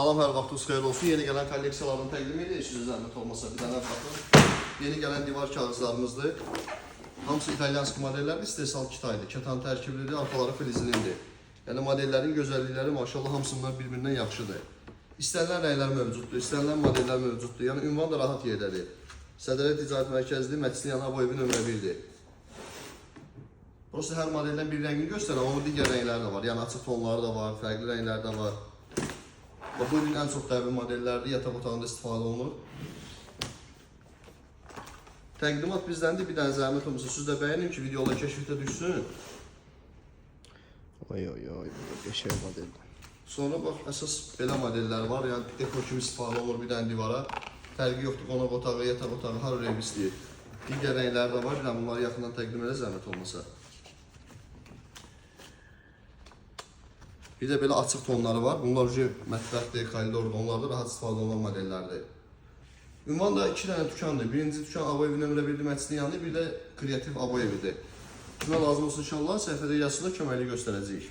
Salam, hər vaxtınız xeyirli olsun. Yeni gələn kolleksiyalarını təqdim edirik. Sizə zəhmət olmasa bir dənə baxın. Yeni gələn divar kağızlarımızdır. Hamısı İtalyanski modellərdir, istehsal Kitaydır. Kətan tərkiblidir, arxaları filizlidir. Yəni modellərin gözəllikləri maşallah hamısından bir-birindən yaxşıdır. İstənilən rənglər mövcuddur, istənilən modellər mövcuddur. Yəni ünvan da rahat yerdədir. Sədrət Ticarət Mərkəzidir, Məçliyan Aboyevi nömrə 1-dir. Burası hər modeldən bir rəngini göstərəm, amma digər rəngləri də var. Yəni açıq tonları da var, fərqli rəngləri də var. Bu gün ən çox dəvri modellərdir, yataq otağında istifadə olunur. Təqdimat bizdəndir, bir dənə zəhmət olmasa siz də bəyənin ki, videolar kəşfətə düşsün. Oy, burada qəşəng modeldir. Sonra bax, əsas belə modellər var, yəni dekor kimi istifadə olunur bir dənə divara. Fərqi yoxdur, qonaq otağı, yataq otağı, har öyle istəyir. Digər rəngləri də var, bir dənə bunları yaxından təqdim edə zəhmət olmasa. Bir də belə açıq tonları var. Bunlar mətbəxdir, koridordur, onlar da rahat istifadə olunan modellərdir. Ünvan da 2 dənə dükandır. Birinci dükan Aboyevi nömrə 1-dir, Məçliyandır, bir də Kreativ Aboyevidir. Kimə lazım olsun inşallah səhifədə yazısında köməkli göstərəcəyik.